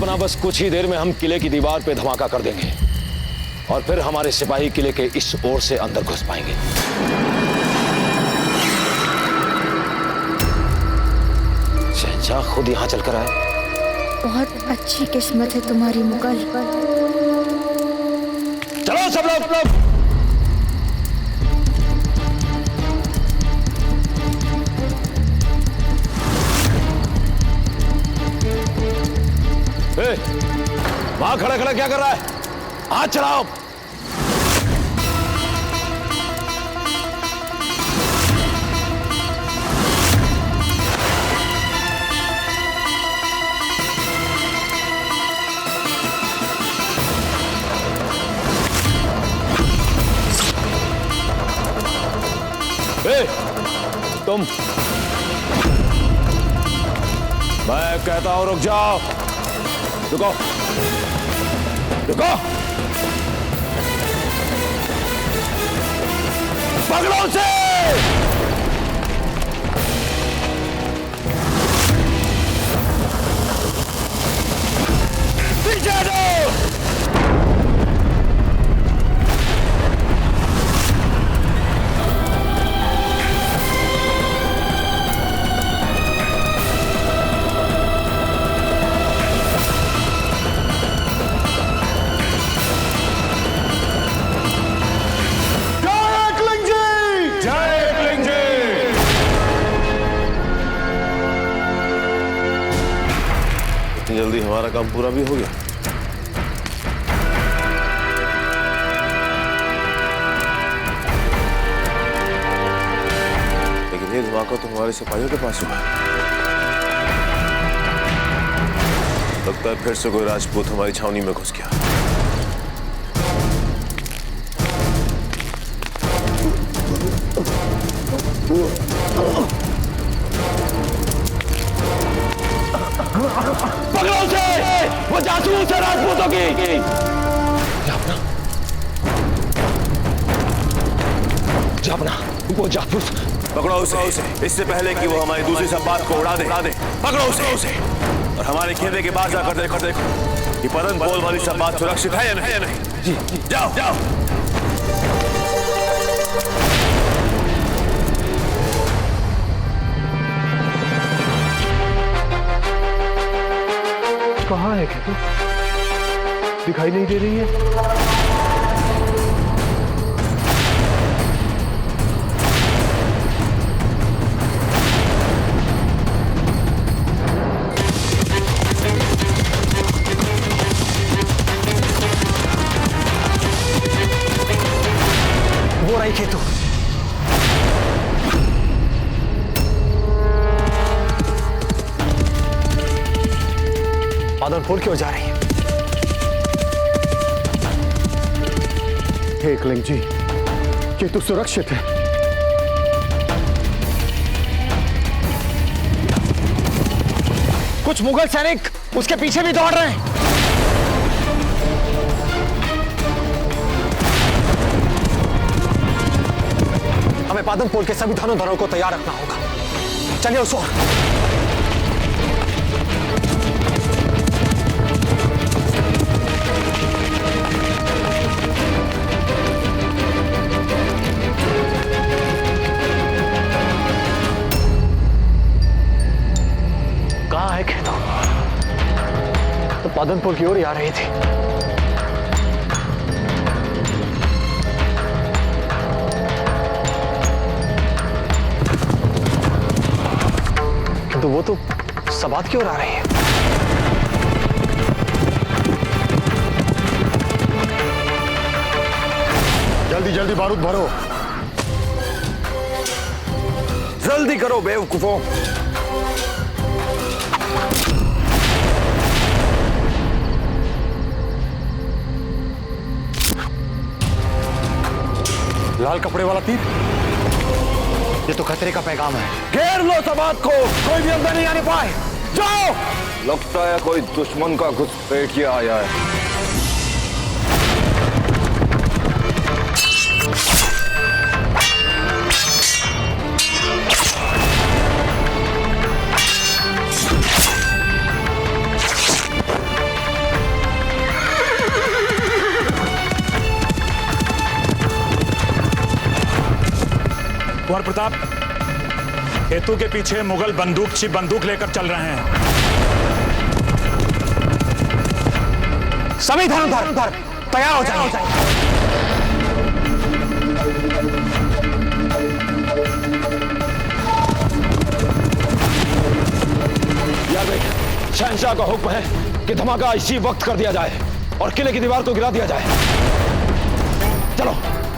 कल्पना, बस कुछ ही देर में हम किले की दीवार पे धमाका कर देंगे और फिर हमारे सिपाही किले के इस ओर से अंदर घुस पाएंगे। शहंशाह खुद यहां चलकर आए। बहुत अच्छी किस्मत है तुम्हारी मुगल। चलो सब लोग। वहां खड़ा खड़ा क्या कर रहा है? हाथ चढ़ाओ। तुम, मैं कहता हूं रुक जाओ। रुको रुको, पकड़ो उसे। पीछे दो। जल्दी हमारा काम पूरा भी हो गया। लेकिन ये धमाका तो हमारे सिपाहियों के पास हुआ है। लगता है फिर से कोई राजपूत हमारी छावनी में घुस गया। पकड़ो उसे, वो जासूस है राजपूतों की। जापना, वो जासूस। पकड़ो उसे, इससे पहले कि वो हमारी दूसरी संपात को उड़ा दे। पकड़ो उसे और हमारे खेमे के बाहर जाकर देखो कि पदन पोल वाली संपात सुरक्षित है या नहीं। जी, जाओ। कहाँ है केतु? दिखाई नहीं दे रही है। वो रही केतु। बादलपुर की ओर जा रही है। हे एकलिंग जी, केतु सुरक्षित है। कुछ मुगल सैनिक उसके पीछे भी दौड़ रहे हैं। हमें पादनपोल के सभी धनुर्धरों को तैयार रखना होगा। चलिए उस ओर। कहाँ है केतु? तो पादनपुर की ओर ही आ रही थी। किंतु वो तो सबात की ओर आ रही है। जल्दी जल्दी बारूद भरो। जल्दी करो बेवकूफों। लाल कपड़े वाला तीर, ये तो खतरे का पैगाम है। घेर लो सबात को, कोई भी अंदर नहीं आने पाए। जाओ। लगता है कोई दुश्मन का घुसपैठिया आया है। केतु के पीछे मुगल बंदूक लेकर चल रहे हैं। सभी धनुधर तैयार हो जाइए। यार देख, शहंशाह का हुक्म है कि धमाका इसी वक्त कर दिया जाए और किले की दीवार को गिरा दिया जाए। चलो,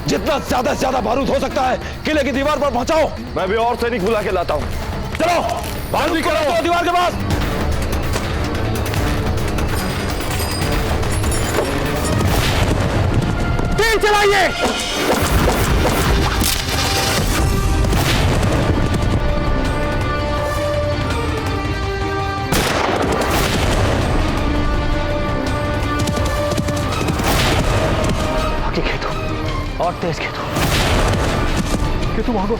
जितना ज्यादा से ज्यादा बारूद हो सकता है किले की दीवार पर पहुंचाओ। मैं भी और सैनिक बुला के लाता हूं। चलो, बारूद करो दीवार के पास। तीर चलाइए। आगे खेतो और तेज खेतो भागो।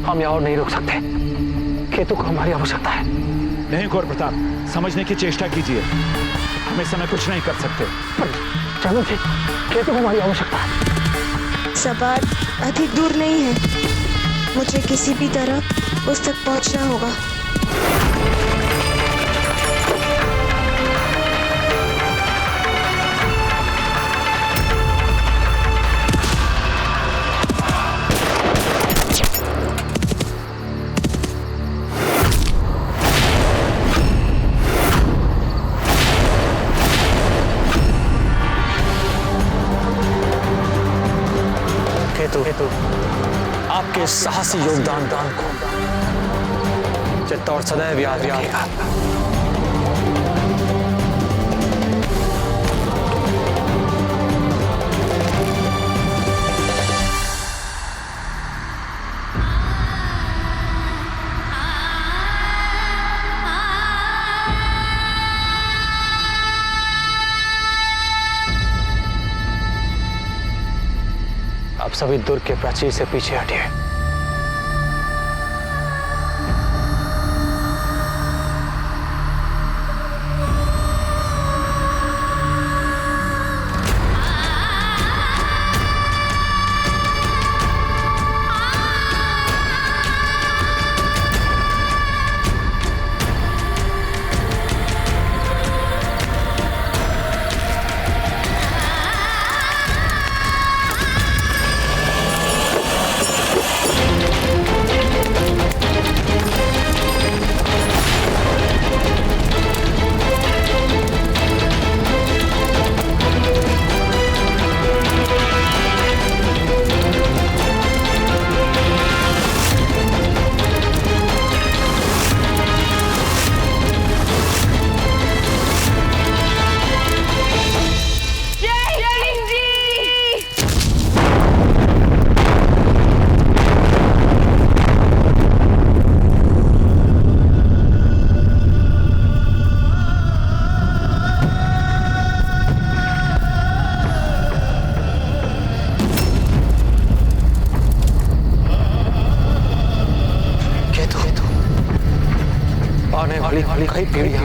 हम यहाँ और नहीं रुक सकते। केतु को हमारी आवश्यकता है। नहीं गौर प्रताप, समझने की चेष्टा कीजिए। हम इस समय कुछ नहीं कर सकते। चलो जी, केतु को हमारी आवश्यकता है। सबात अधिक दूर नहीं है, मुझे किसी भी तरह उस तक पहुंचना होगा। केतु, आपके साहसी योगदान को चित्त और सदैव याद रखिएगा। आप सभी दुर्ग के प्राचीर से पीछे हटिए। वाली कई पीढ़ियां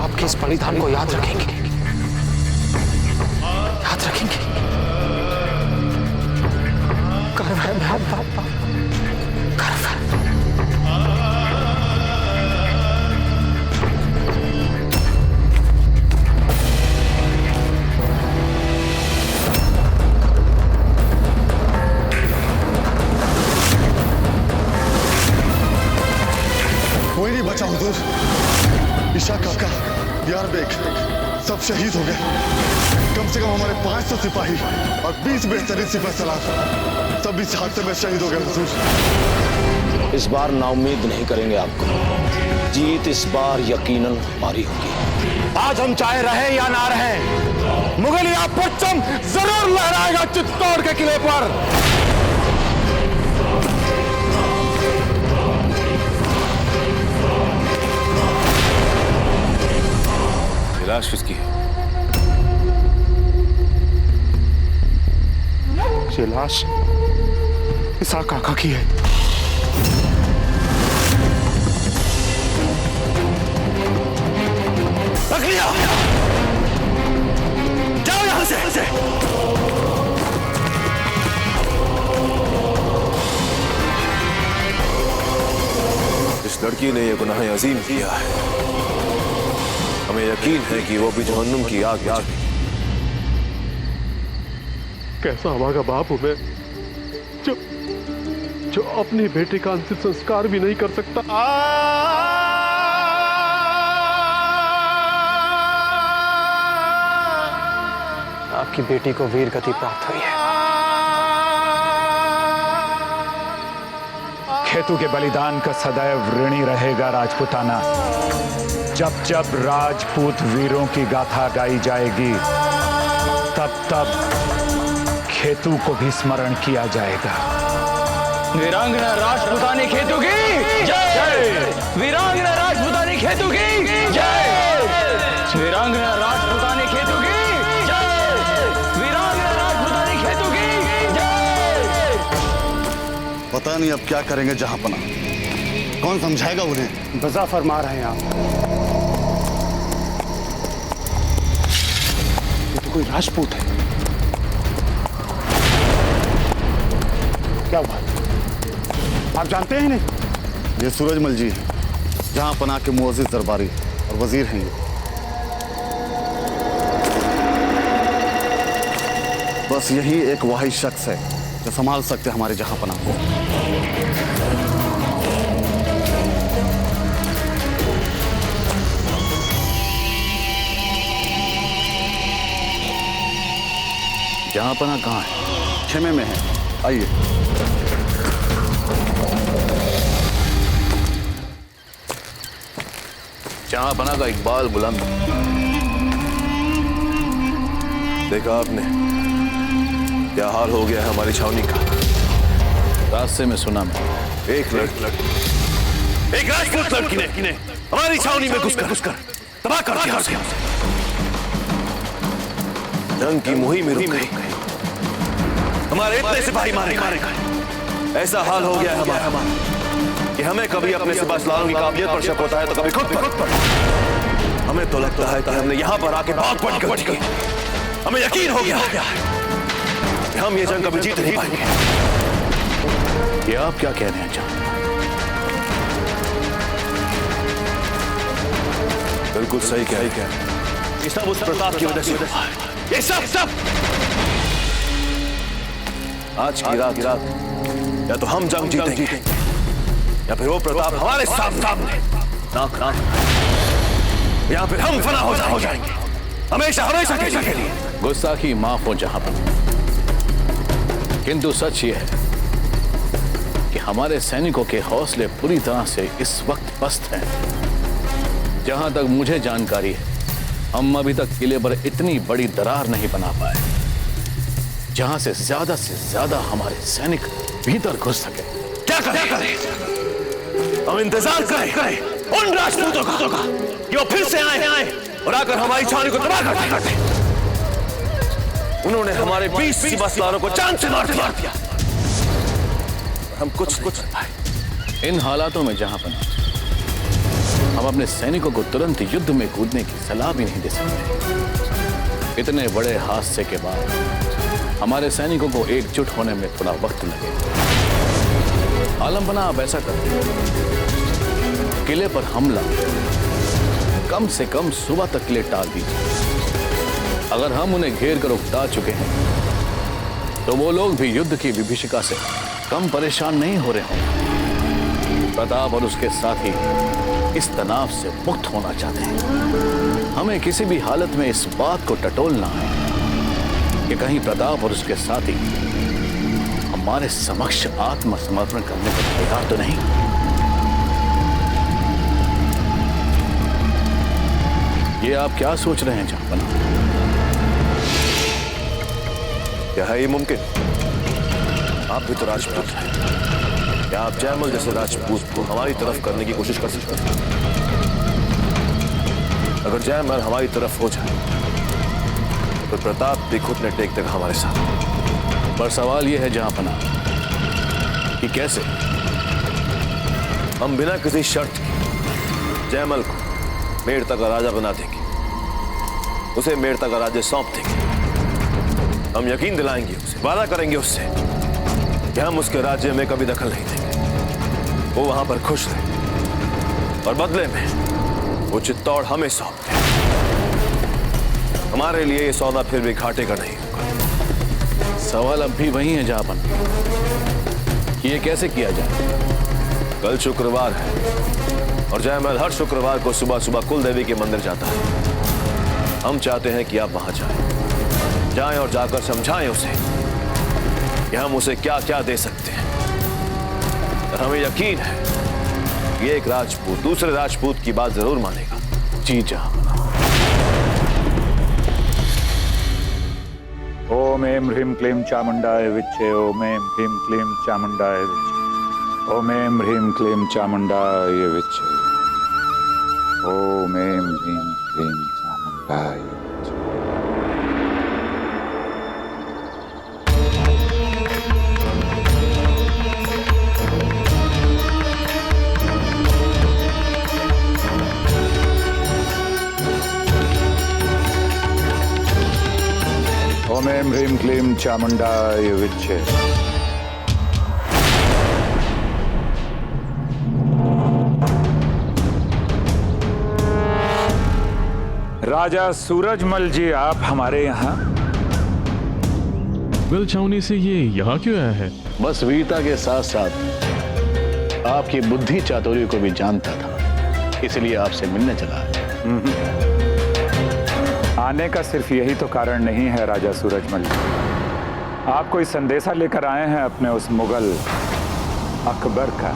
आपके इस बलिदान को याद रखेंगे, याद रखेंगे। गर्व है मेरा बाप, गर्व है। कोई नहीं बचा हुजूर। ईशा काका, यार बेग सब शहीद हो गए। कम से कम हमारे 500 सिपाही और 20 बेहतरीन सिपह सलार सब इस हादसे में शहीद हो गए हुजूर। इस बार नाउम्मीद नहीं करेंगे आपको। जीत इस बार यकीनन हमारी होगी। आज हम चाहे रहे या ना रहे, मुगलिया परचम जरूर लहराएगा चित्तौड़ के किले पर। लाश किसकी है? ये लाश ईसा काका की है। रख लिया, जाओ यहां से। इस लड़की ने यह गुनाह अजीम किया है। हमें यकीन है कि वो भी जहन्नुम की आग में जलेगी। कैसा हमारा बाप हूं मैं, जो अपनी बेटी का अंतिम संस्कार भी नहीं कर सकता। आपकी बेटी को वीर गति प्राप्त हुई है। खेतु के बलिदान का सदैव ऋणी रहेगा राजपुताना। जब जब राजपूत वीरों की गाथा गाई जाएगी, तब तब खेतु को भी स्मरण किया जाएगा। वीरांगना राजपुतानी खेतु की जय। वीरांगना राजपुतानी खेतु की जय। वीरांगना राजपुतानी खेतु की जय। वीरांगना राजपुतानी खेतु की जय। पता नहीं अब क्या करेंगे जहांपना। कौन समझाएगा उन्हें? बजा फरमा रहे हैं आप। ये तो कोई राजपूत है। क्या हुआ? आप जानते हैं नहीं? ये सूरजमल जी हैं, जहांपना के मुअज्जिज दरबारी और वजीर हैं ये। बस यही एक वाहिद शख्स है जो संभाल सकते हमारे जहांपना को। जहांपना कहाँ है? खेमे में है, आइए। जहांपना का इकबाल बुलंद। देखा आपने क्या हाल हो गया है हमारी छावनी का? रास्ते में सुना मैं एक राजपूत लड़की ने हमारी छावनी में घुसकर तबाह कर दिया उसे। जंग की मुहिम रुक गई, हमारे इतने सिपाही मारे गए। ऐसा हाल हो गया है हमारा कि हमें कभी अपने सिपाही सलारों की काबिलियत पर शक होता है तो कभी खुद पर। हमें तो लगता है कि हमने यहां पर आके बहुत बड़ी गलती की। हमें यकीन हो गया कि हम ये जंग कभी जीत नहीं पाएंगे। ये आप क्या कह रहे हैं जान? बिल्कुल सही कह रहे हैं। ये सब उस प्रताप की वजह से हुआ है। ये सब आज की रात या तो हम जंग जीतेंगे या फिर वो प्रताप हमारे सामने नाक या फिर हम फना हो जाएंगे हमेशा के लिए। गुस्ताखी माफ हो जहां पर, किंतु सच ये है कि हमारे सैनिकों के हौसले पूरी तरह से इस वक्त पस्त हैं। जहां तक मुझे जानकारी है, हम अभी तक किले पर इतनी बड़ी दरार नहीं बना पाए जहां से ज्यादा हमारे सैनिक भीतर घुस सके। क्या करें? हम इंतजार करें उन राजपूतों का कि वो फिर से आए और आकर हमारी छावनी को तबाह कर दें। उन्होंने हमारे 20 सिपह सलारों को जान से मार दिया। हम कुछ पाए। इन हालातों में जहां पर हम अपने सैनिकों को तुरंत युद्ध में कूदने की सलाह भी नहीं दे सकते। इतने बड़े हादसे के बाद हमारे सैनिकों को एकजुट होने में थोड़ा वक्त लगेगा। आलम बना आप ऐसा करते, किले पर हमला कम से कम सुबह तक के लिए टाल दीजिए। अगर हम उन्हें घेर कर उकता चुके हैं तो वो लोग भी युद्ध की विभीषिका से कम परेशान नहीं हो रहे होंगे। प्रताप और उसके साथी इस तनाव से मुक्त होना चाहते हैं। हमें किसी भी हालत में इस बात को टटोलना है कि कहीं प्रताप और उसके साथी हमारे समक्ष आत्मसमर्पण करने को तैयार तो नहीं। ये आप क्या सोच रहे हैं जहांपना? क्या है ये मुमकिन? आप भी तो राजपूत हैं। क्या आप जयमल जैसे राजपूत को हमारी तरफ करने की कोशिश कर सकते हैं? अगर जयमल हमारी तरफ हो जाए तो प्रताप भी घुटने टेक देगा हमारे साथ। पर सवाल यह है जहांपना कि कैसे? हम बिना किसी शर्त के जयमल को मेड़ता का राजा बना देंगे, उसे मेड़ता का राज्य सौंप देंगे। हम यकीन दिलाएंगे उसे, वादा करेंगे उससे कि हम उसके राज्य में कभी दखल नहीं देंगे। वो वहां पर खुश रहे और बदले में वो चित्तौड़ हमें सौंप दे। हमारे लिए ये सौदा फिर भी घाटे का नहीं होगा। सवाल अब भी वही है जहांपना, ये कैसे किया जाए? कल शुक्रवार है और जयमल हर शुक्रवार को सुबह सुबह कुल देवी के मंदिर जाता है। हम चाहते हैं कि आप वहां जाएं और जाकर समझाएं उसे कि हम उसे क्या क्या दे सकते हैं। और हमें यकीन है कि एक राजपूत दूसरे राजपूत की बात जरूर मानेगा। जी जहांपना। ओम ऐं ह्रीं क्लीं चामुंडाय विच्चे। ओम ऐं ह्रीं क्लीं चामुंडाय विच्चे। ओम ऐं ह्रीं क्लीं चामुंडाय विच्चे। ओम ऐं ह्रीं क्लीं चामुंडाय विच्चे। ओम ऐं ह्रीं क्लीं चामुंडाय विच्चे। राजा सूरजमल जी, आप हमारे यहाँ? मुगल छावनी से ये यहाँ क्यों आया है? बस वीरता के साथ साथ आपकी बुद्धि चातुर्य को भी जानता था, इसलिए आपसे मिलने चला है। आने का सिर्फ यही तो कारण नहीं है राजा सूरजमल जी। आप कोई संदेशा लेकर आए हैं अपने उस मुगल अकबर का।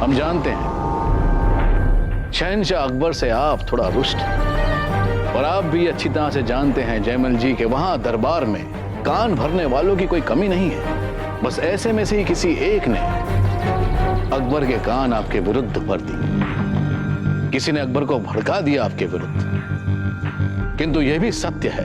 हम जानते हैं शहंशाह अकबर से आप थोड़ा रुष्ट हैं, और आप भी अच्छी तरह से जानते हैं जयमल जी के वहां दरबार में कान भरने वालों की कोई कमी नहीं है। बस ऐसे में से ही किसी एक ने अकबर के कान आपके विरुद्ध भर दिए। किसी ने अकबर को भड़का दिया आपके विरुद्ध। किंतु यह भी सत्य है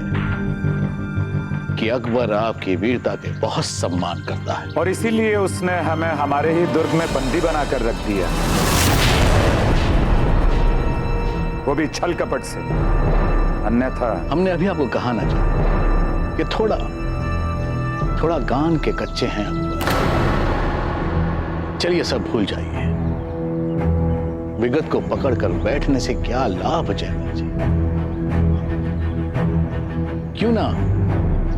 कि अकबर आपकी वीरता के बहुत सम्मान करता है, और इसीलिए उसने हमें हमारे ही दुर्ग में बंदी बनाकर रख दिया, वो भी छल कपट से। अन्यथा हमने अभी आपको कहा ना जाए कि थोड़ा गान के कच्चे हैं अकबर। चलिए सब भूल जाइए। विगत को पकड़कर बैठने से क्या लाभ जयमल जी? क्यों ना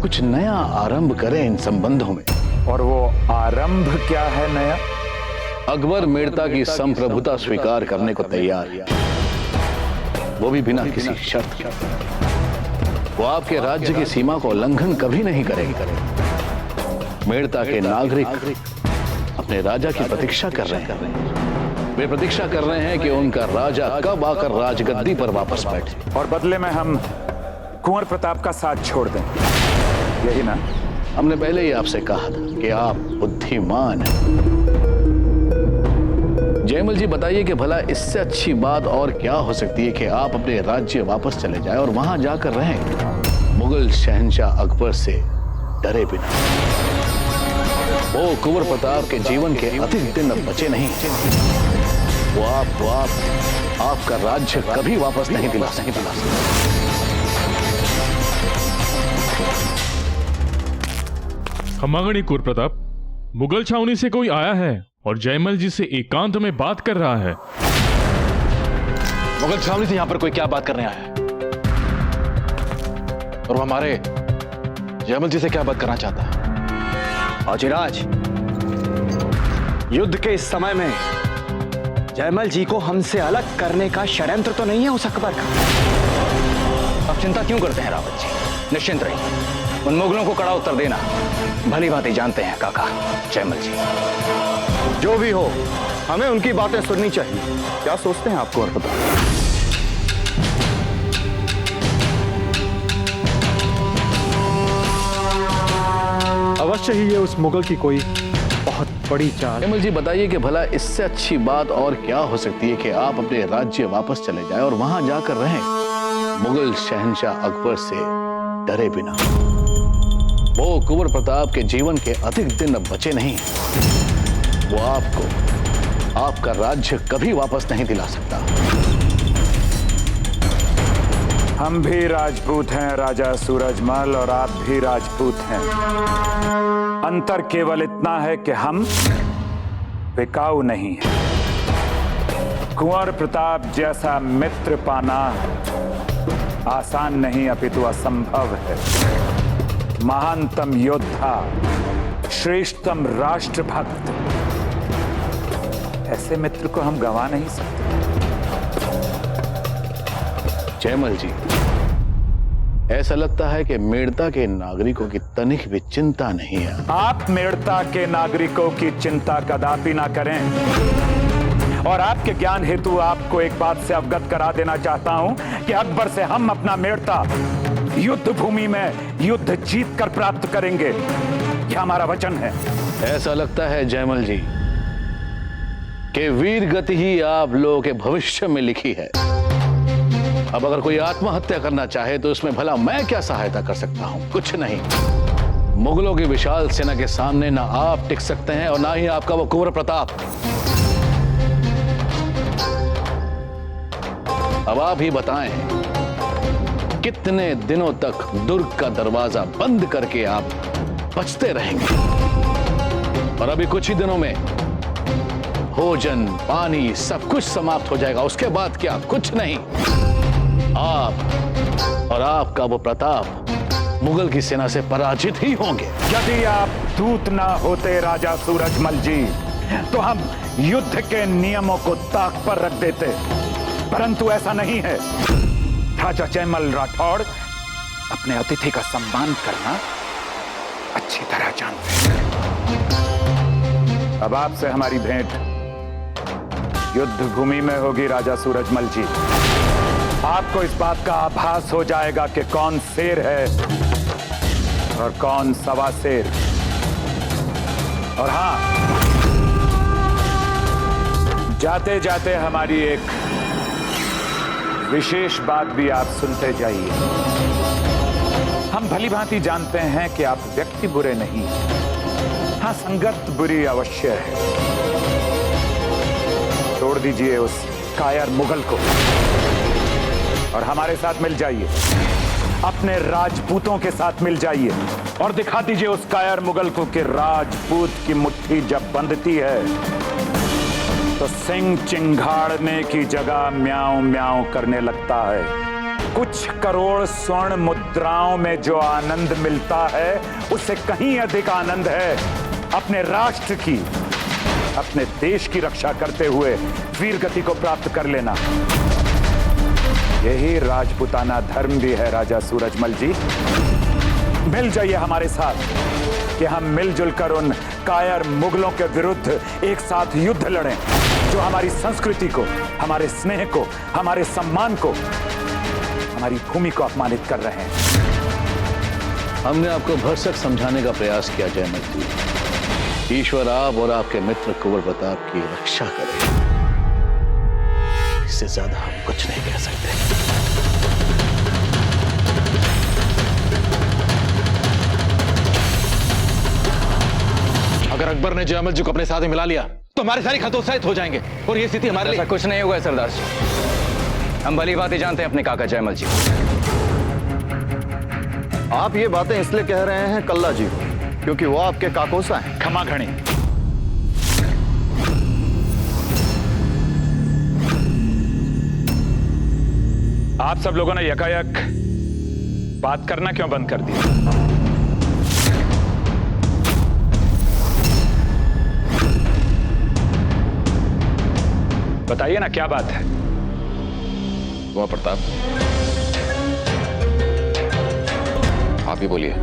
कुछ नया आरंभ करें इन संबंधों में। और वो आरंभ क्या है नया? अकबर मेड़ता की संप्रभुता स्वीकार करने को तैयार है, वो भी बिना किसी शर्त के। वो आपके राज्य की सीमा को उल्लंघन कभी नहीं करेंगे। मेड़ता के नागरिक अपने राजा की प्रतीक्षा कर रहे हैं। वे प्रतीक्षा कर रहे हैं कि उनका राजा कब आकर राजगद्दी पर वापस बैठे, और बदले में हम कुंवर प्रताप का साथ छोड़ दें, यही ना? हमने पहले ही आपसे कहा था कि आप बुद्धिमान हैं। जयमल जी, बताइए कि भला इससे अच्छी बात और क्या हो सकती है कि आप अपने राज्य वापस चले जाएं और वहां जाकर रहें मुगल शहंशाह अकबर से डरे बिना। वो कुंवर प्रताप के जीवन के अधिक दिन अब बचे नहीं। वो आपका राज्य कभी वापस नहीं दिला सकते। खमागणी कुंवर प्रताप, मुगल छावनी से कोई आया है और जयमल जी से एकांत में बात कर रहा है। मुगल छावनी से यहां पर कोई क्या बात करने आया है? और वो हमारे जयमल जी से क्या बात करना चाहता है? अजिराज, युद्ध के इस समय में जयमल जी को हमसे अलग करने का षड्यंत्र तो नहीं है उस अकबर का। अब चिंता क्यों करते हैं रावत जी? निश्चिंत रहिए, उन मुगलों को कड़ा उत्तर देना भली बात ही जानते हैं काका जयमल जी। जो भी हो, हमें उनकी बातें सुननी चाहिए। क्या सोचते हैं आपको और बताओ। अवश्य ही ये उस मुगल की कोई बहुत बड़ी चाल। जयमल जी बताइए कि भला इससे अच्छी बात और क्या हो सकती है कि आप अपने राज्य वापस चले जाएं और वहां जाकर रहें, मुगल शहंशाह अकबर से डरे बिना। वो कुंवर प्रताप के जीवन के अधिक दिन अब बचे नहीं। वो आपको आपका राज्य कभी वापस नहीं दिला सकता। हम भी राजपूत हैं राजा सूरजमल, और आप भी राजपूत हैं। अंतर केवल इतना है कि हम बिकाऊ नहीं हैं। कुंवर प्रताप जैसा मित्र पाना आसान नहीं अपितु असंभव है। महानतम योद्धा, श्रेष्ठतम राष्ट्रभक्त, ऐसे मित्र को हम गंवा नहीं सकते। जयमल जी, ऐसा लगता है कि मेड़ता के नागरिकों की तनिक भी चिंता नहीं है। आप मेड़ता के नागरिकों की चिंता कदापि ना करें। और आपके ज्ञान हेतु आपको एक बात से अवगत करा देना चाहता हूं कि अकबर से हम अपना मेड़ता युद्ध भूमि में युद्ध जीत कर प्राप्त करेंगे। यह हमारा वचन है। ऐसा लगता है जयमल जी कि वीर गति ही आप लोगों के भविष्य में लिखी है। अब अगर कोई आत्महत्या करना चाहे तो उसमें भला मैं क्या सहायता कर सकता हूं? कुछ नहीं। मुगलों की विशाल सेना के सामने ना आप टिक सकते हैं और ना ही आपका वो कुंवर प्रताप। अब आप ही बताएं, कितने दिनों तक दुर्ग का दरवाजा बंद करके आप बचते रहेंगे? और अभी कुछ ही दिनों में भोजन पानी सब कुछ समाप्त हो जाएगा। उसके बाद क्या? कुछ नहीं। आप और आपका वो प्रताप मुगल की सेना से पराजित ही होंगे। यदि आप दूत ना होते राजा सूरजमल जी, तो हम युद्ध के नियमों को ताक पर रख देते, परंतु ऐसा नहीं है। राजा जयमल राठौड़ अपने अतिथि का सम्मान करना अच्छी तरह जानते हैं। अब आपसे हमारी भेंट युद्ध भूमि में होगी राजा सूरजमल जी। आपको इस बात का आभास हो जाएगा कि कौन शेर है और कौन सवा शेर। और हां, जाते जाते हमारी एक विशेष बात भी आप सुनते जाइए। हम भली भांति जानते हैं कि आप व्यक्ति बुरे नहीं, हां संगत बुरी अवश्य है। छोड़ दीजिए उस कायर मुगल को और हमारे साथ मिल जाइए, अपने राजपूतों के साथ मिल जाइए और दिखा दीजिए उस कायर मुगल को कि राजपूत की मुट्ठी जब बंधती है तो सिंह चिंगाड़ने की जगह म्याऊं म्याऊं करने लगता है। कुछ करोड़ स्वर्ण मुद्राओं में जो आनंद मिलता है उससे कहीं अधिक आनंद है अपने राष्ट्र की, अपने देश की रक्षा करते हुए वीर गति को प्राप्त कर लेना। यही राजपूताना धर्म भी है राजा सूरजमल जी। मिल जाइए हमारे साथ कि हम मिलजुल कर उन कायर मुगलों के विरुद्ध एक साथ युद्ध लड़ें, जो हमारी संस्कृति को, हमारे स्नेह को, हमारे सम्मान को, हमारी भूमि को अपमानित कर रहे हैं। हमने आपको भरसक समझाने का प्रयास किया जयमल जी। ईश्वर आप और आपके मित्र कुंवर प्रताप की रक्षा करे, इससे ज्यादा हम कुछ नहीं कह सकते। अगर अकबर ने जयमल जी को अपने साथ में मिला लिया तो हमारे सारी खतोत्साहित हो जाएंगे और ये स्थिति हमारे लिए। ऐसा कुछ नहीं होगा सरदार जी, हम भली बात ही जानते हैं अपने काका जयमल जी। आप ये बातें इसलिए कह रहे हैं कल्ला जी, क्योंकि वो आपके काकोसा हैं। क्षमा घणी। आप सब लोगों ने यकायक बात करना क्यों बंद कर दिया? बताइए ना, क्या बात है? कुंवर प्रताप, आप ही बोलिए।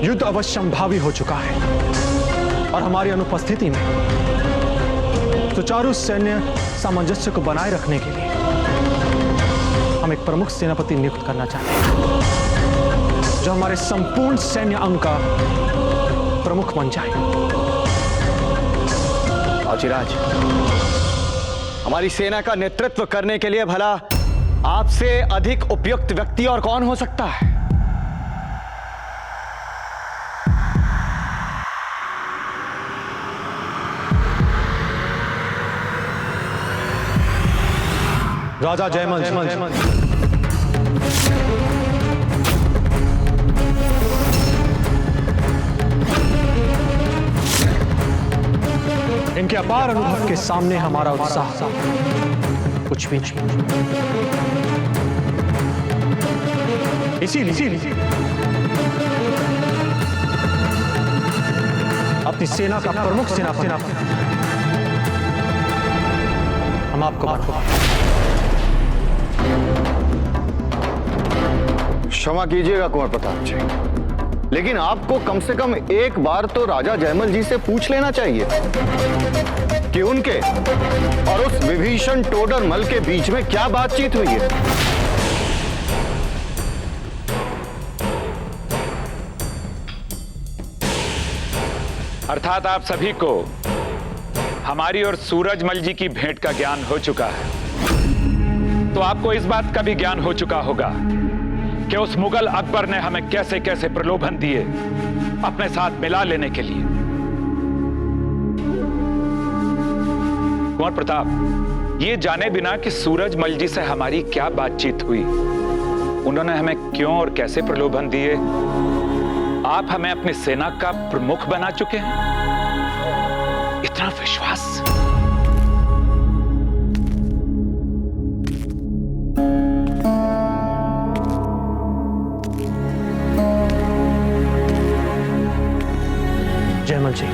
युद्ध अवश्यंभावी हो चुका है और हमारी अनुपस्थिति में सुचारू सैन्य सामंजस्य को बनाए रखने के लिए हम एक प्रमुख सेनापति नियुक्त करना चाहते हैं, जो हमारे संपूर्ण सैन्य अंग का प्रमुख बन जाए। औचिराज, हमारी सेना का नेतृत्व करने के लिए भला आपसे अधिक उपयुक्त व्यक्ति और कौन हो सकता है? राजा जयमल। इनके अपार अनुभव के सामने हमारा उत्साह कुछ भी नहीं। इसीलिए अपनी सेना का प्रमुख सेनापति हम आपको क्षमा कीजिएगा कुंवर प्रताप जी, लेकिन आपको कम से कम एक बार तो राजा जयमल जी से पूछ लेना चाहिए कि उनके और उस विभीषण टोडरमल के बीच में क्या बातचीत हुई है। अर्थात आप सभी को हमारी और सूरजमल जी की भेंट का ज्ञान हो चुका है, तो आपको इस बात का भी ज्ञान हो चुका होगा कि उस मुगल अकबर ने हमें कैसे कैसे प्रलोभन दिए अपने साथ मिला लेने के लिए। कुंवर प्रताप, ये जाने बिना कि सूरजमल जी से हमारी क्या बातचीत हुई, उन्होंने हमें क्यों और कैसे प्रलोभन दिए, आप हमें अपनी सेना का प्रमुख बना चुके हैं। इतना विश्वास। जयमल जी,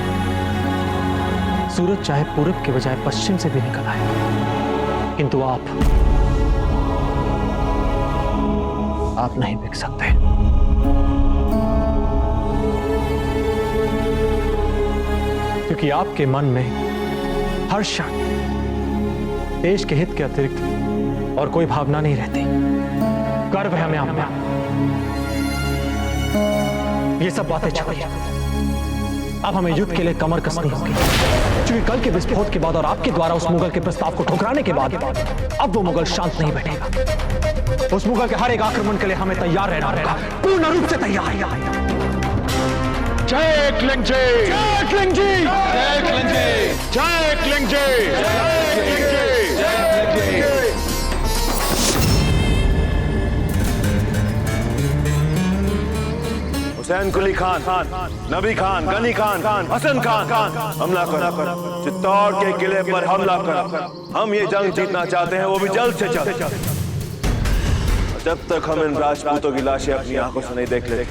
सूरज चाहे पूरब के बजाय पश्चिम से भी निकल आए, किंतु आप नहीं बिक सकते। क्योंकि आपके मन में हर क्षण देश के हित के अतिरिक्त और कोई भावना नहीं रहती। गर्व है हमें आप में। ये सब बातें छोड़िए, अब हमें युद्ध के लिए कमर कसनी होगी, क्योंकि कल के विस्फोट के बाद और आपके द्वारा उस मुगल के प्रस्ताव को ठुकराने के बाद अब वो मुगल शांत नहीं बैठेगा। उस मुगल के हर एक आक्रमण के लिए हमें तैयार रहना होगा, पूर्ण रूप से तैयार। जय क्लिंग जी, जय क्लिंग जी, जय क्लिंग जी, जय क्लिंग जी, जय क्लिंग जी, जय क्लिंग जी। हुसैन कुली खान, नबी खान, गनी खान, हसन खान, हमला कर, चित्तौड़ के किले पर हमला कर। हम ये जंग जीतना चाहते हैं, वो भी जल्द से जल्द। जब तक हम इन राजपूतों की लाशें अपनी आंखों से नहीं देख लेते,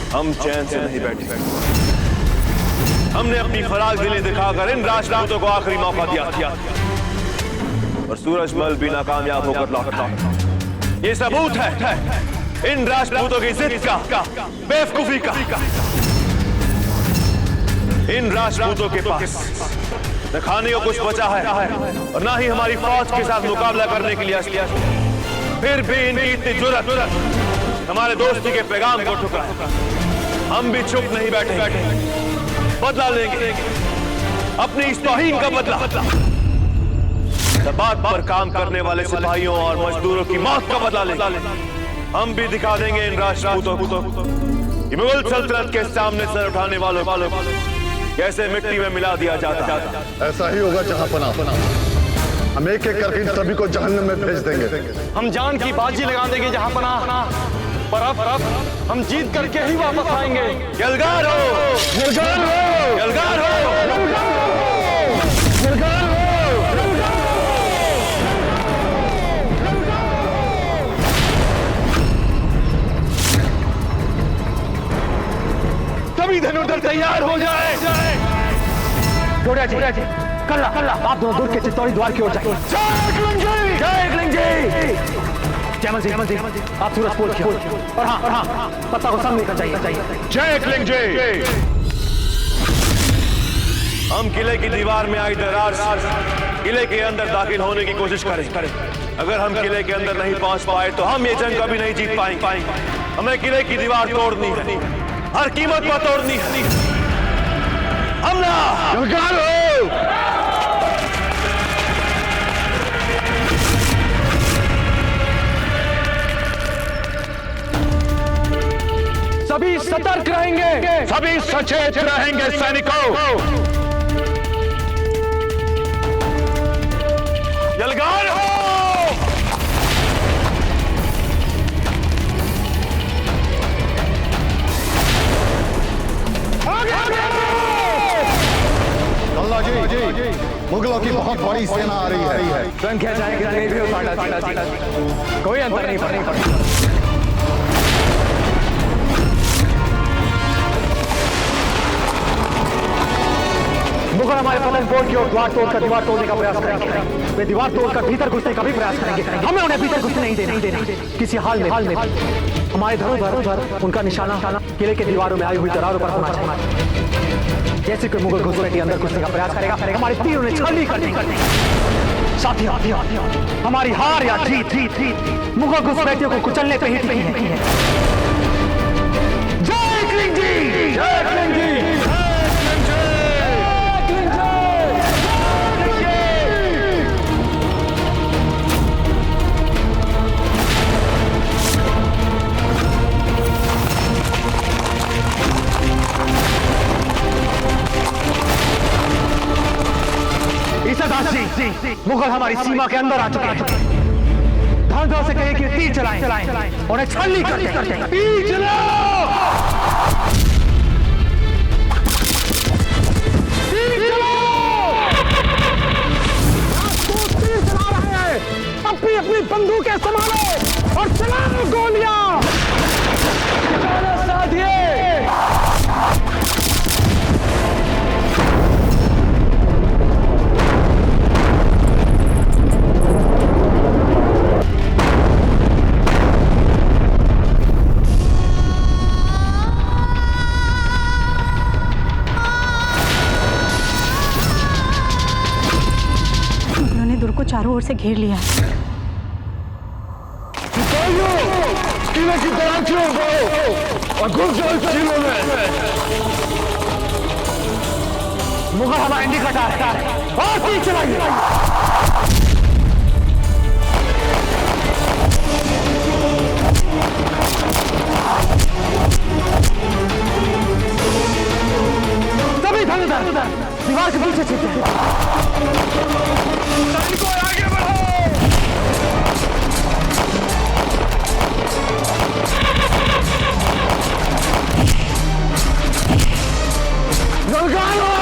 हम चैन से नहीं बैठे। हमने अपनी फराग दिली दिखाकर इन राजपूतों को आखिरी मौका दिया और सूरजमल भी नाकामयाब होकर लौटा। ये सबूत है इन राजपूतों की जिद का, बेवकूफी का। इन राजपूतों के पास न खाने को कुछ बचा है और ना ही हमारी फौज के साथ मुकाबला करने के लिए असलियत। फिर भी इनकी इतनी जुर्रत हमारे दोस्ती के पैगाम को ठुकराया। हम भी चुप नहीं बैठे, बदला लेंगे अपनी इस तौहीन का बदला। बात पर काम करने वाले सिपाहियों और मजदूरों की मौत का बदला लेंगे। हम भी दिखा देंगे इन राजपूतों को कि मुगल सल्तनत के सामने सर उठाने वालों कैसे मिट्टी में मिला दिया जाता है। ऐसा ही होगा जहां पना। हम एक एक करके इन सभी को जहन्नम में भेज देंगे। हम जान की बाजी लगा देंगे जहां पना, पर अब हम जीत करके ही वापस आएंगे। यलगार हो, यलगार हो, यलगार हो, यलगार हो। तैयार हो जाए। जोड़िया जी, कल्ला आप दोनों दूर के चित्तौड़ी द्वार की ओर जाइए। जयमल जी, आप सूरजपुर की ओर। और हाँ, पत्ता को सामने लेकर जाइए। जय एकलिंग जी। हम किले की दीवार में आई दरार से किले के अंदर दाखिल होने की कोशिश करें। अगर हम किले के अंदर नहीं पहुंच पाए तो हम ये जंग कभी नहीं जीत पाएंगे। हमें किले की दीवार तोड़नी है, हर कीमत पर तोड़नी है। हमला! सभी सतर्क रहेंगे, सभी सचेत रहेंगे सैनिकों। यलगार हो! कल्ला जी, मुगलों की बहुत बड़ी सेना आ रही है। संख्या चाहे कितनी भी हो, कोई अंतर नहीं पड़ेगा। मुगल हमारे पतन कोट की ओर द्वार तोड़कर दीवार तोड़ने का प्रयास करेंगे। वे दीवार तोड़कर भीतर घुसने का भी प्रयास करेंगे। हमें उन्हें भीतर घुसने नहीं देना। किसी हाल में हमारे धरोधर उनका निशाना किले के दीवारों में आई हुई दरारों पर होना चाहिए। जैसे कोई मुगल घुसपैठी अंदर घुसने का प्रयास करेगा, हमारे तीर उन्हें छलनी कर देंगे। साथियों, हमारी हार या जीत मुगल घुसपैठियों को कुचलने पे ही नहीं है। जय एकलिंग जी! जय एकलिंग जी! मुगल हमारी सीमा के अंदर आ चुके हैं। धनधौ से कहे कि तीर चलाएं, उन्हें छलनी करते। तीर चलाओ! तीर चला रहे हैं। अपनी बंदूकें संभालो और चलाओ गोलियां। साथियों, को चारों ओर से घेर लिया है। किले की तलाशियों को और घुस जाओ किलों में। मुगल हमारे निकट आ रहे हैं और तीर चलाइए। सभी धनुधर दीवार के पीछे छिपे हैं। सैनिकों आगे बढ़ो। ललकारो!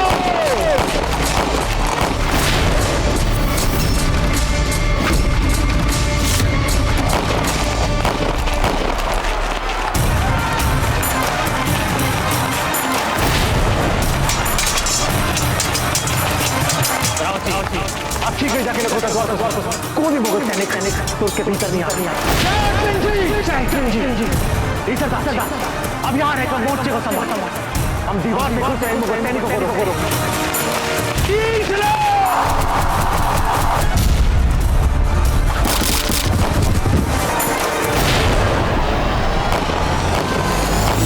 अच्छी गई जाके लगोता द्वार को कोई भी मुगल सैनिक तो उसके भीतर नहीं आ रही। अब यहाँ रहकर मोर्चे को संभाल। हम दीवार में घुस रहे मुगल सैनिकों को रोको।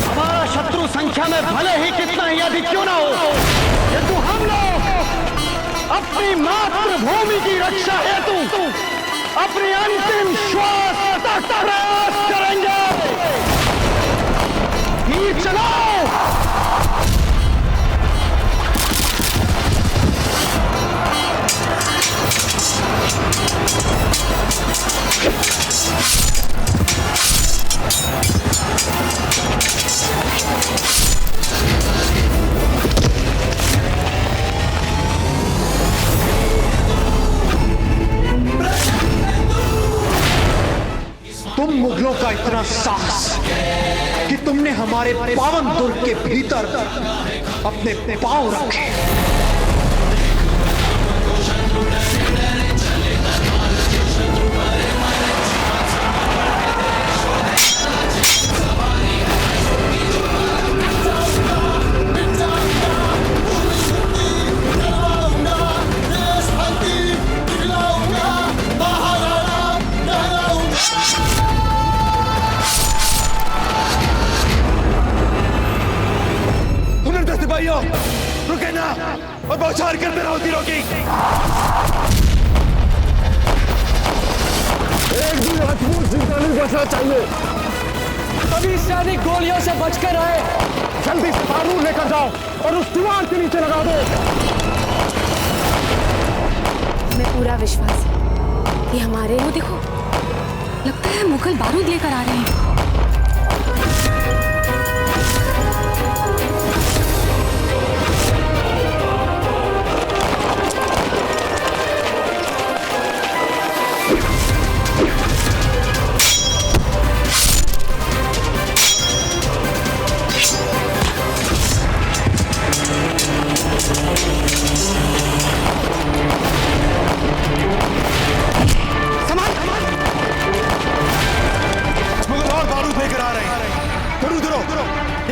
हमारा शत्रु संख्या में भले ही कितना ही अधिक क्यों ना हो, किंतु हम लोग अपनी मातृभूमि की रक्षा हेतु अपनी अंतिम श्वास तक प्रयास करेंगे। तीर चलाओ! का इतना साहस कि तुमने हमारे पावन दुर्ग के भीतर अपने पांव रखे। सिपाहियों रुके ना और बौछार करते रहो तीरों की। एक भी राजपूत जिंदा नहीं बचना चाहिए। सभी सैनिक गोलियों से बचकर आए। जल्दी से बारूद लेकर जाओ और उस दीवार के नीचे लगा दो। हमें पूरा विश्वास है कि हमारे वो देखो, लगता है मुगल बारूद लेकर आ रहे हैं।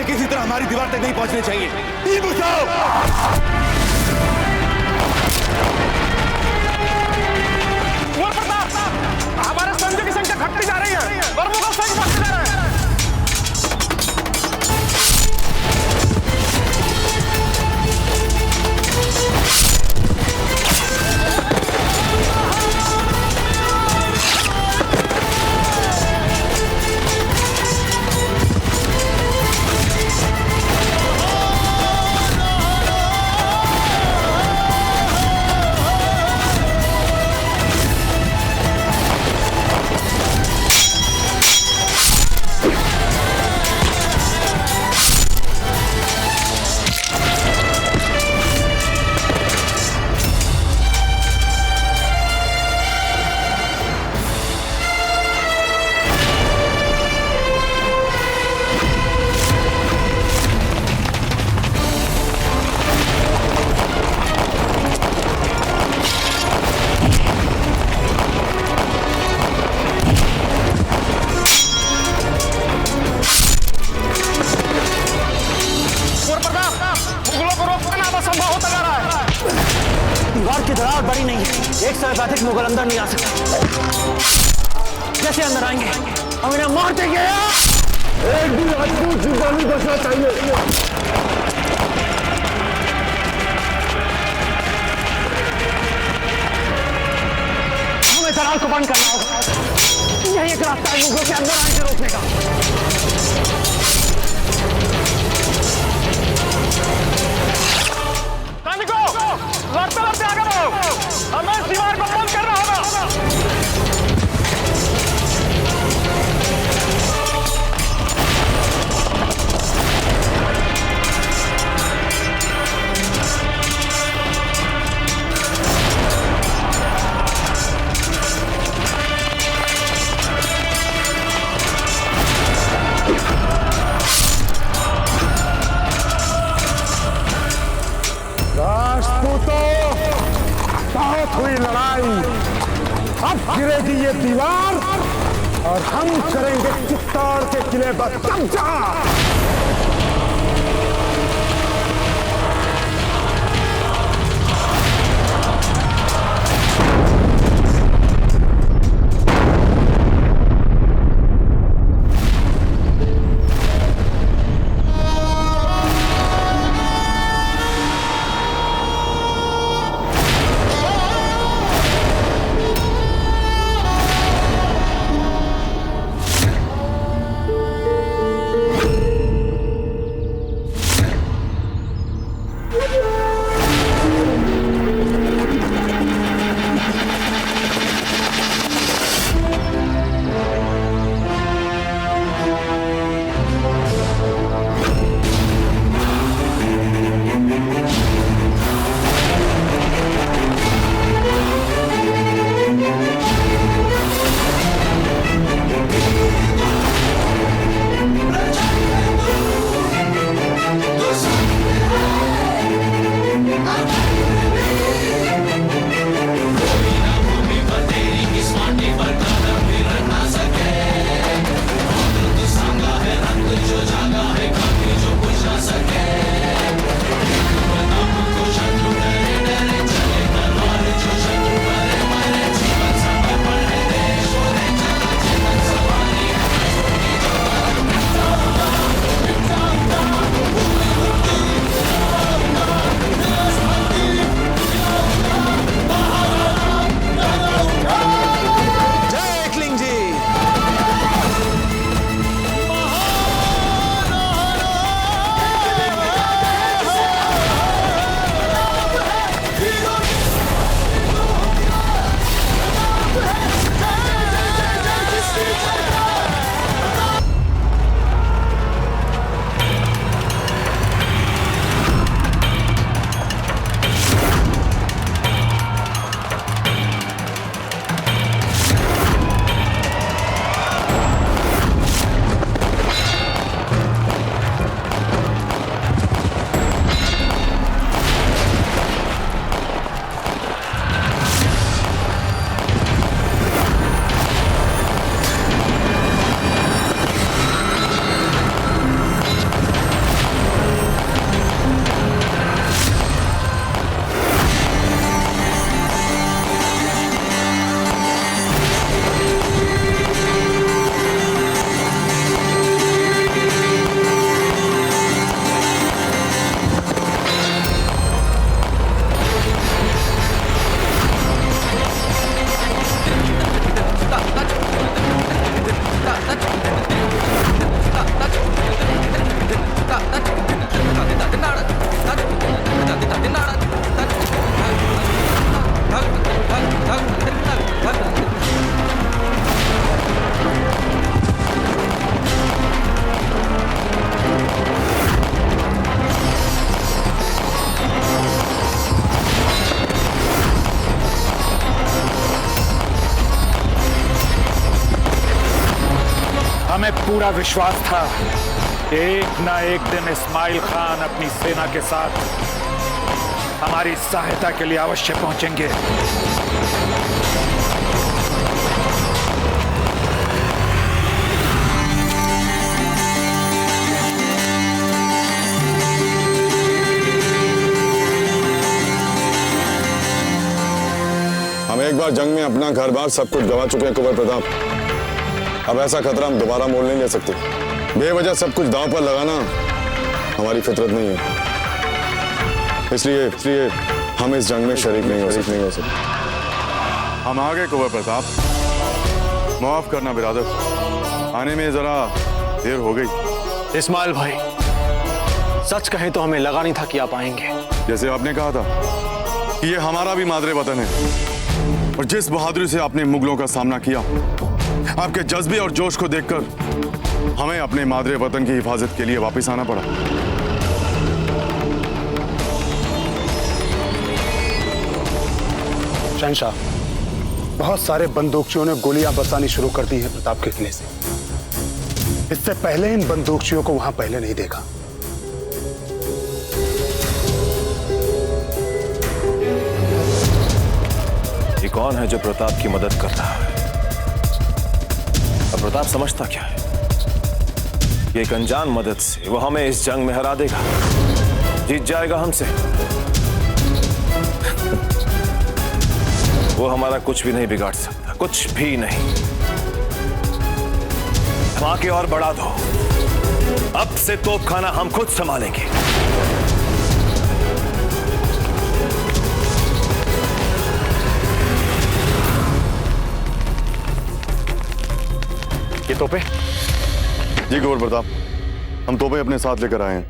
किसी तरह हमारी दीवार तक नहीं पहुंचने चाहिए। तीर बुझाओ। हमारे सैनिकों की संख्या घटती जा रही है और मुगल सैनिक बढ़ते जा रहे हैं। बड़ी नहीं है, एक समय अधिक मुगल अंदर नहीं आ सकते। कैसे अंदर आएंगे? हम इन्हें मार देंगे। एक भी राजपूत जिंदा नहीं बचना चाहिए। हमें दरार को बंद करना होगा। यही एक रास्ता है मुगलों के अंदर आने से रोकने का। लड़ते लड़ते आगे बढ़ो। हमें इस दीवार को बंद करना होगा। बहुत हुई लड़ाई, अब गिरेगी ये दीवार और हम करेंगे चित्तौड़ के किले पर कब्जा। हमें पूरा विश्वास था कि एक ना एक दिन इस्माइल खान अपनी सेना के साथ हमारी सहायता के लिए अवश्य पहुंचेंगे। हम एक बार जंग में अपना घर बार सब कुछ गंवा चुके हैं कुंवर प्रताप। अब ऐसा खतरा हम दोबारा मोल नहीं ले सकते। बेवजह सब कुछ दांव पर लगाना हमारी फितरत नहीं है। इसलिए हम इस जंग में शरीक नहीं हो सकते। हम आ गए कुंवर प्रताप। माफ करना बिरादर, आने में जरा देर हो गई। इस्माइल भाई, सच कहें तो हमें लगा नहीं था कि आप आएंगे। जैसे आपने कहा था कि ये हमारा भी मादरे वतन है, और जिस बहादुरी से आपने मुगलों का सामना किया, आपके जज्बे और जोश को देखकर हमें अपने मादरे वतन की हिफाजत के लिए वापस आना पड़ा। शहंशाह, बहुत सारे बंदूकचियों ने गोलियां बरसानी शुरू कर दी हैं प्रताप के किले से। इससे पहले इन बंदूकचियों को वहां पहले नहीं देखा। ये कौन है जो प्रताप की मदद कर रहा है? अब प्रताप समझता क्या है कि एक अनजान मदद से वो हमें इस जंग में हरा देगा, जीत जाएगा हमसे। वो हमारा कुछ भी नहीं बिगाड़ सकता, कुछ भी नहीं। धमाके और बढ़ा दो, अब से तोपखाना हम खुद संभालेंगे। ये तोपे? जी कुंवर प्रताप, हम तोपे अपने साथ लेकर आए हैं।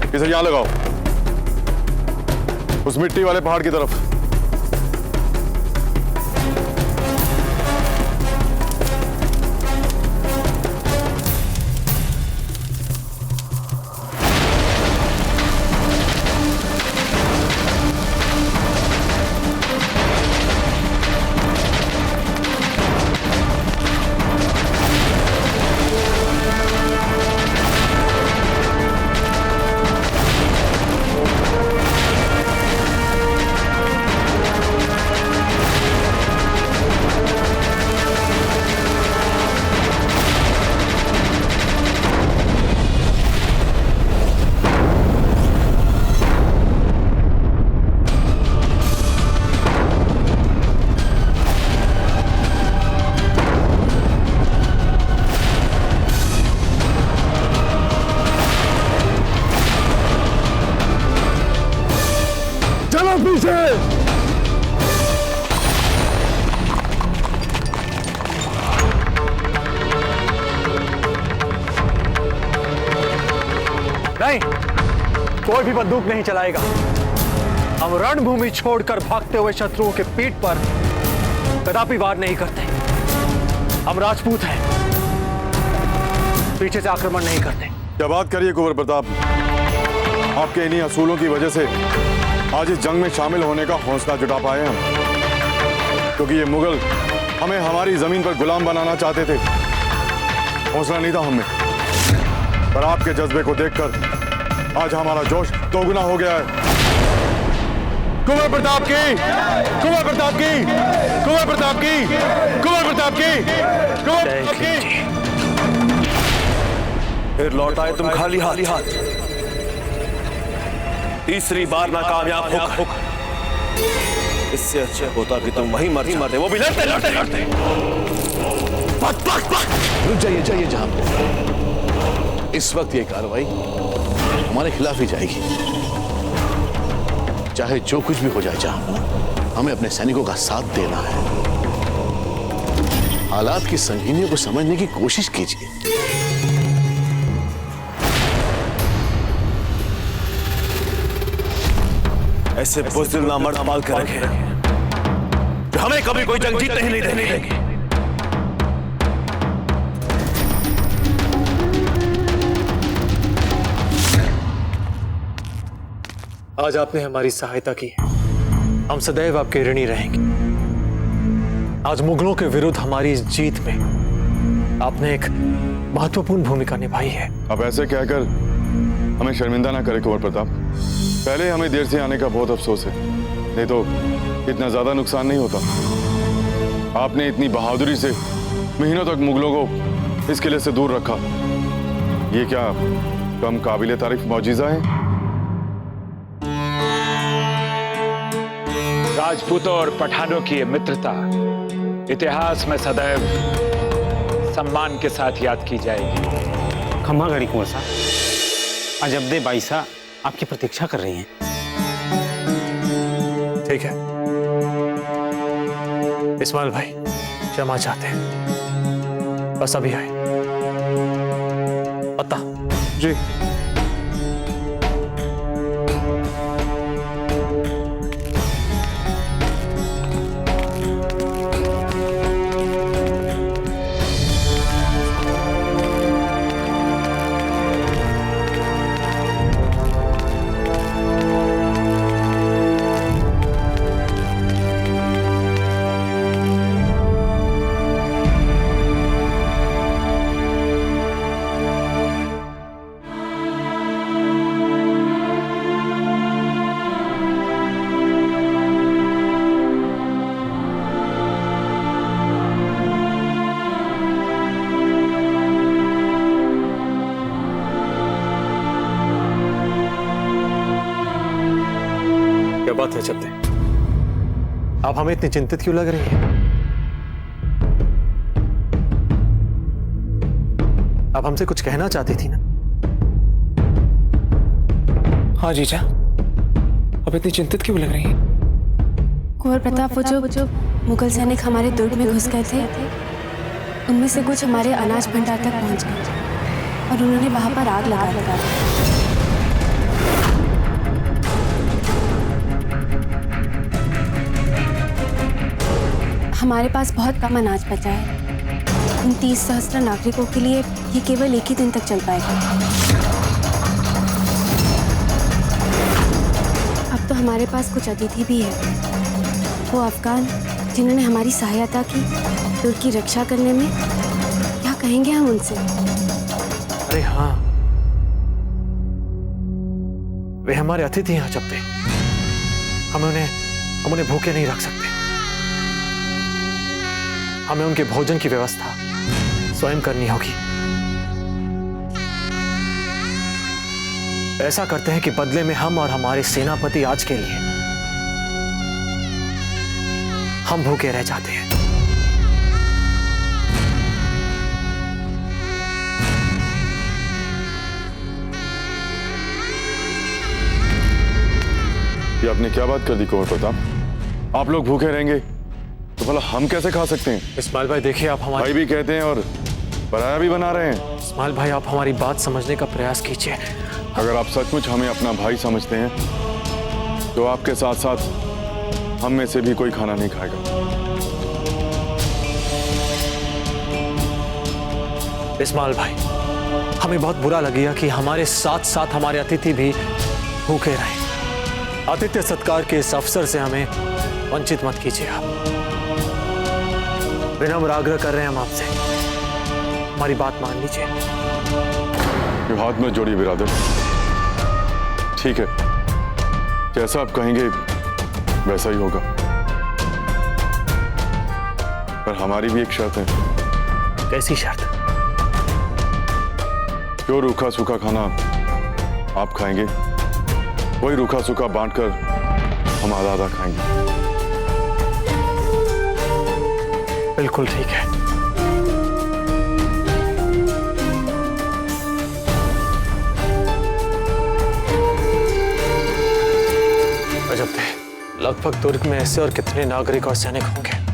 इसे यहां लगाओ, उस मिट्टी वाले पहाड़ की तरफ। नहीं, कोई भी बंदूक नहीं चलाएगा। हम रणभूमि छोड़कर भागते हुए शत्रुओं के पीठ पर कदापि वार नहीं करते। हम राजपूत हैं, पीछे से आक्रमण नहीं करते। क्या बात करिए कुंवर प्रताप, आपके इन्हीं असूलों की वजह से आज इस जंग में शामिल होने का हौसला जुटा पाए हम। क्योंकि ये मुगल हमें हमारी जमीन पर गुलाम बनाना चाहते थे। हौसला नहीं था हमें, पर आपके जज्बे को देखकर आज हमारा जोश दोगुना हो गया है। कुंवर प्रताप की, कुंवर प्रताप की, कुंवर प्रताप की, कुंवर प्रताप की, कुंवर प्रताप की। फिर लौट आए तुम खाली हाथ। तीसरी बार नाकामयाब होकर। इससे अच्छा होता कि तुम वहीं मरते, वो भी लड़ते लड़ते लड़ते। रुक जाइए जहां। इस वक्त ये कार्रवाई हमारे खिलाफ ही जाएगी। चाहे जो कुछ भी हो जाए जहां, हमें अपने सैनिकों का साथ देना है। हालात की संगीनियों को समझने की कोशिश कीजिए। ऐसे बुज़दिल नामर्द पाल कर रखे जो हमें कभी कोई जंग जीतने ही नहीं देंगे। आज आपने हमारी सहायता की, हम सदैव आपके ऋणी रहेंगे। आज मुगलों के विरुद्ध हमारी इस जीत में आपने एक महत्वपूर्ण भूमिका निभाई है। अब ऐसे कहकर हमें शर्मिंदा ना करे कुंवर प्रताप। पहले हमें देर से आने का बहुत अफसोस है, नहीं तो इतना ज्यादा नुकसान नहीं होता। आपने इतनी बहादुरी से महीनों तक मुगलों को इस किले से दूर रखा। ये क्या कम काबिले तारीफ मौजिजा है? राजपूतों और पठानों की ये मित्रता इतिहास में सदैव सम्मान के साथ याद की जाएगी। खम्मा गड़ी कुंवर साहब, अजबदे बाईसा आपकी प्रतीक्षा कर रही हैं। ठीक है इस्माइल भाई, क्षमा चाहते हैं, बस अभी आए। पता जी। क्या बात है जब्दे, आप हमें इतनी चिंतित क्यों लग रही हैं? आप हमसे कुछ कहना चाहती थी ना? हाँ जीजा, अब इतनी चिंतित क्यों लग रही हैं? कुंवर प्रताप, वो जो मुगल सैनिक हमारे दुर्ग में घुस गए थे, उनमें से कुछ हमारे अनाज भंडार तक पहुंच गए और उन्होंने वहां पर आग लगा दी। हमारे पास बहुत कम अनाज बचा है। उन 30 सहस्त्र नागरिकों के लिए ये केवल एक ही दिन तक चल पाएगा। अब तो हमारे पास कुछ अतिथि भी है, वो अफगान जिन्होंने हमारी सहायता की दुर्ग की रक्षा करने में। क्या कहेंगे हम उनसे? अरे हाँ, वे हमारे अतिथि हैं जब्दे। हम उन्हें भूखे नहीं रख सकते। हमें उनके भोजन की व्यवस्था स्वयं करनी होगी। ऐसा करते हैं कि बदले में हम और हमारे सेनापति आज के लिए हम भूखे रह जाते हैं। ये आपने क्या बात कर दी कुंवर प्रताप? आप लोग भूखे रहेंगे तो भला हम कैसे खा सकते हैं? इस्माइल भाई देखिए, आप हमारे भाई भी कहते हैं और पराया भी बना रहे हैं। इस्माइल भाई, आप हमारी बात समझने का प्रयास कीजिए। अगर आप सचमुच हमें अपना भाई समझते हैं तो आपके साथ साथ हम में से भी कोई खाना नहीं खाएगा। इस्माइल भाई, हमें बहुत बुरा लगेगा कि हमारे साथ साथ हमारे अतिथि भी भूखे रहें। आतिथ्य सत्कार के इस अवसर से हमें वंचित मत कीजिए। आप विनम्र आग्रह कर रहे हैं हम आपसे, हमारी बात मान लीजिए। हाथ में जोड़िए बिरादर। ठीक है, जैसा आप कहेंगे वैसा ही होगा, पर हमारी भी एक शर्त है। कैसी शर्त? जो रूखा सूखा खाना आप खाएंगे वही रूखा सूखा बांटकर हम आधा आधा खाएंगे। बिल्कुल ठीक है। अजब थे, लगभग तुर्क में ऐसे और कितने नागरिक और सैनिक होंगे।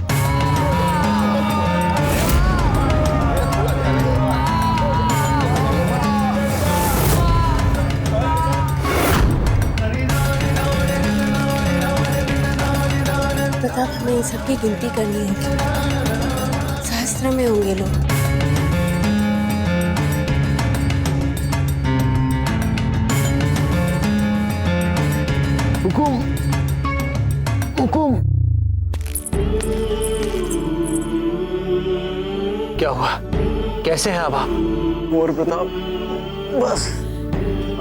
प्रताप, हमें इन सबकी गिनती करनी होगी। सहस्त्र में होंगे लोग। हुकुम, हुकुम। क्या हुआ? कैसे हैं अब आप? कुंवर प्रताप, बस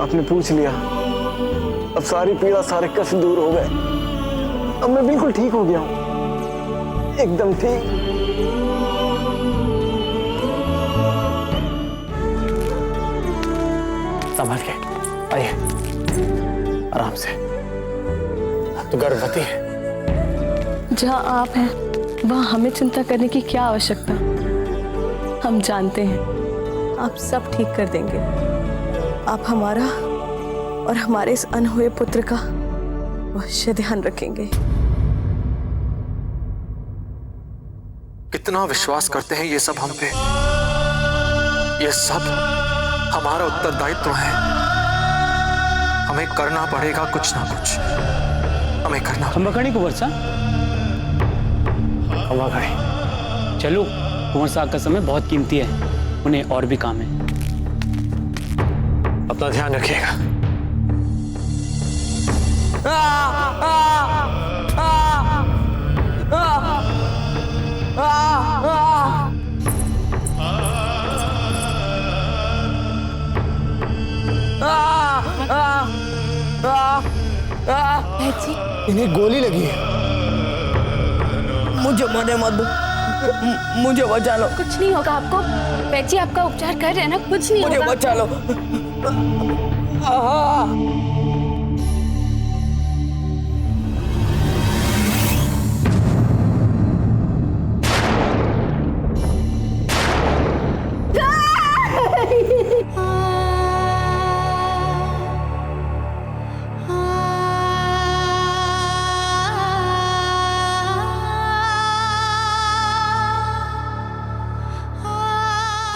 आपने पूछ लिया। अब सारी पीड़ा, सारे कष्ट दूर हो गए। अब मैं बिल्कुल ठीक हो गया हूं, एकदम ठीक। संभल के आइए, आराम से। तो गर्भवती है। जहाँ आप हैं वहाँ हमें चिंता करने की क्या आवश्यकता? हम जानते हैं आप सब ठीक कर देंगे। आप हमारा और हमारे इस अनहुए पुत्र का अवश्य ध्यान रखेंगे। कितना विश्वास करते हैं ये सब हम पे। ये सब हमारा उत्तरदायित्व है। हमें करना पड़ेगा कुछ ना कुछ। हमें करना। खंबकड़ी कुंवर साहब, चलो, कुंवर साहब का समय बहुत कीमती है, उन्हें और भी काम है। अपना ध्यान रखिएगा। इन्हें गोली लगी है। मुझे मरने मत दो, मुझे बचा लो। कुछ नहीं होगा आपको। बैची आपका उपचार कर रहे हैं ना, कुछ नहीं होगा। मुझे बचा लो।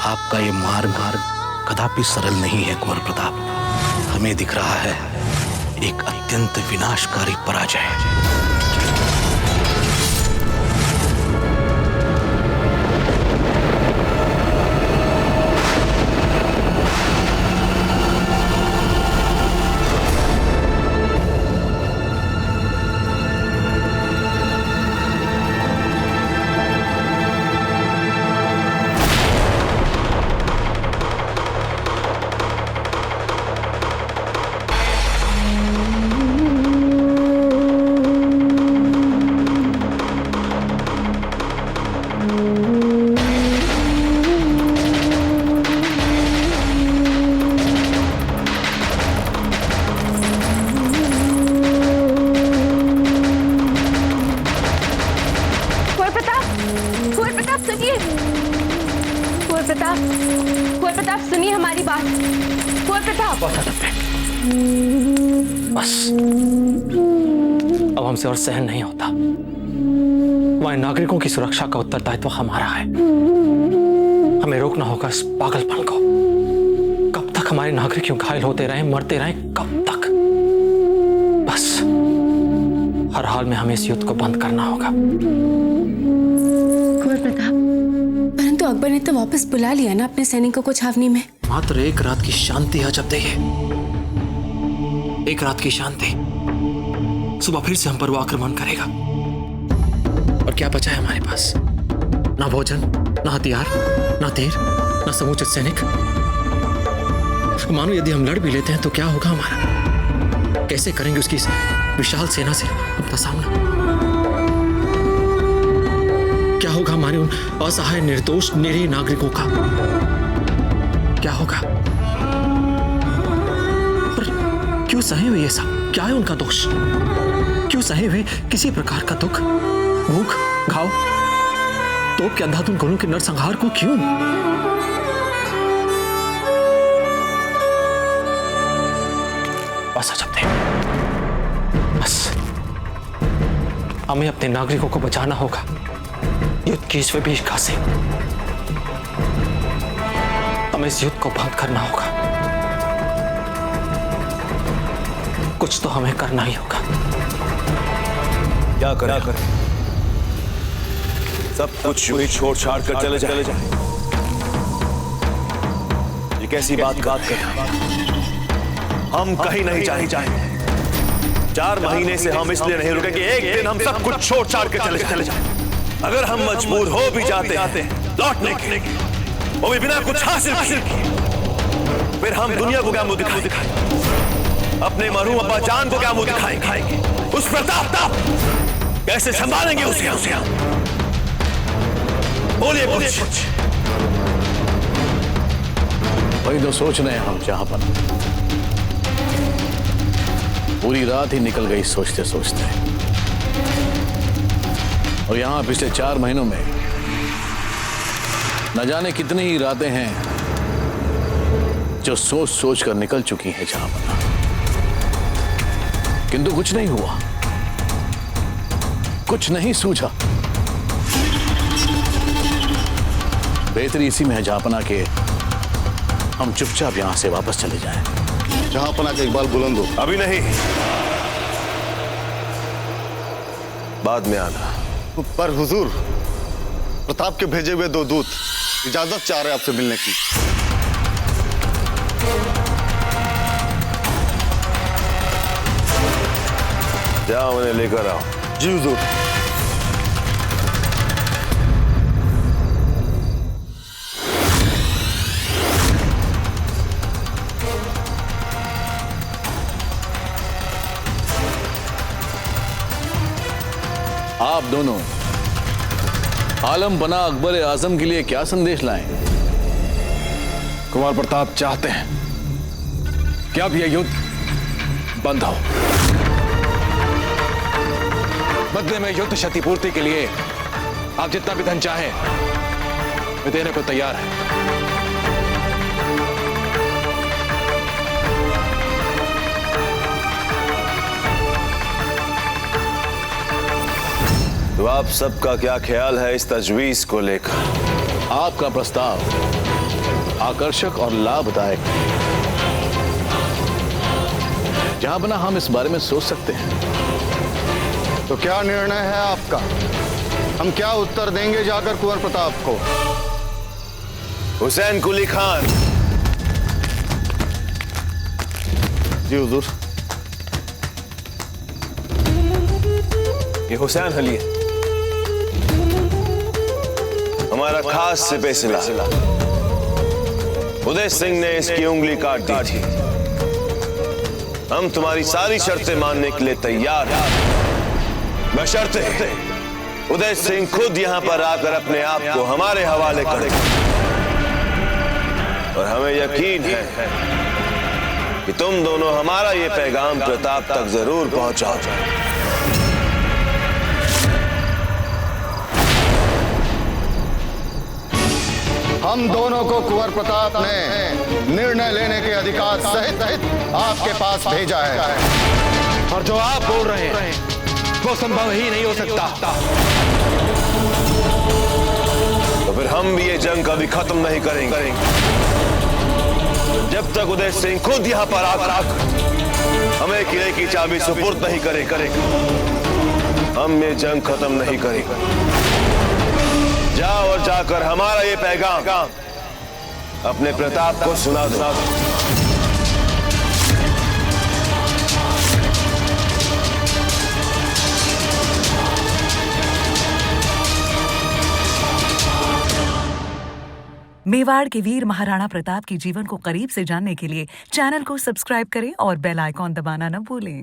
आपका ये मार्ग कदापि सरल नहीं है कुंवर प्रताप। हमें दिख रहा है एक अत्यंत विनाशकारी पराजय। कुंवर प्रताप सुनिए हमारी बात। कुंवर प्रताप, बस अब हमसे और सहन नहीं होता। वहां नागरिकों की सुरक्षा का उत्तरदायित्व हमारा है। हमें रोकना होगा इस पागलपन को। कब तक हमारे नागरिक यूं घायल होते रहे, मरते रहे, कब तक? बस हर हाल में हमें इस युद्ध को बंद करना होगा। कुंवर प्रताप, परंतु अकबर ने तो वापस बुला लिया ना अपने सैनिकों को छावनी में। मात्र एक रात की शांति है जब देखिए, एक रात की शांति। सुबह फिर से हम पर वो आक्रमण करेगा। और क्या बचा है हमारे पास? ना भोजन, ना हथियार, ना तीर, ना समुचित सैनिक। मानो यदि हम लड़ भी लेते हैं तो क्या होगा हमारा? कैसे करेंगे उसकी विशाल सेना से अपना सामना? क्या होगा हमारे उन असहाय निर्दोष निरीह नागरिकों का? क्या होगा? और क्यों सहे हुए ये सब? क्या है उनका दोष? क्यों सहे हुए किसी प्रकार का दुख, भूख, घाव, तोप के अंधाधुंध गोलों के नरसंहार को क्यों? बस अजब थे, बस हमें अपने नागरिकों को बचाना होगा युद्ध की इस विभीषिका से। हमें इस युद्ध को बंद करना होगा। कुछ तो हमें करना ही होगा। क्या करें? सब कुछ यूं ही छोड़ छाड़ कर चले जाए। ये कैसी बात कर? हम कहीं नहीं जाएंगे। 4 महीने से हम इसलिए नहीं रुके कि एक दिन हम सब कुछ छोड़ छाड़ कर चले जाए। अगर हम मजबूर हो भी जाते हैं लौटने के, वो भी बिना कुछ हासिल किए। फिर हम दुनिया को क्या मुंह दिखाएंगे? अपने मरहूम अब्बा जान को क्या मुंह दिखाएंगे? उस प्रताप कैसे संभालेंगे उसे? बोलिए कुछ। वही तो सोच रहे हैं हम जहां पर। पूरी रात ही निकल गई सोचते सोचते, और यहां पिछले 4 महीनों में न जाने कितनी ही रातें हैं जो सोच सोच कर निकल चुकी हैं जहां पर, किंतु कुछ नहीं हुआ, कुछ नहीं सूझा। बेहतरी इसी में है जहांपना के हम चुपचाप यहां से वापस चले जाएं। जहांपना का इकबाल बुलंद हो। अभी नहीं, बाद में आना। पर हुजूर, प्रताप के भेजे हुए 2 दूत इजाजत चाह रहे आपसे मिलने की। जाओ उन्हें लेकर आओ। जी हुजूर। आप दोनों आलम बना अकबर आजम के लिए क्या संदेश लाएं? कुंवर प्रताप चाहते हैं कि अब यह युद्ध बंद हो। बदले में युद्ध क्षतिपूर्ति के लिए आप जितना भी धन चाहें मैं देने को तैयार है। तो आप सबका क्या ख्याल है इस तजवीज को लेकर? आपका प्रस्ताव आकर्षक और लाभदायक है। जहां बना हम इस बारे में सोच सकते हैं। तो क्या निर्णय है आपका? हम क्या उत्तर देंगे जाकर कुंवर प्रताप को? हुसैन कुली खान। जी हुजूर। ये हुसैन अली है, हमारा खास सिपह सलार। उदय सिंह ने इसकी उंगली काट दी थी। हम तुम्हारी सारी शर्तें मानने के लिए तैयार हैं, बशर्ते उदय सिंह खुद यहां पर आकर अपने आप को हमारे हवाले करेगा। और हमें यकीन है कि तुम दोनों हमारा ये पैगाम प्रताप तक जरूर पहुंचाओ। हम दोनों को कुंवर प्रताप ने निर्णय लेने के अधिकार सहित आपके पास भेजा है। और जो आप बोल रहे हैं वो संभव ही नहीं हो सकता। तो फिर हम भी ये जंग कभी खत्म नहीं करेंगे जब तक उदय सिंह खुद यहां पर आकर हमें किले की चाबी सुपुर्द नहीं करेगा। हम ये जंग खत्म नहीं करेंगे। जाओ और जाकर हमारा ये पैगाम अपने प्रताप को सुना दो। मेवाड़ के वीर महाराणा प्रताप के जीवन को करीब से जानने के लिए चैनल को सब्सक्राइब करें और बेल आइकॉन दबाना न भूलें।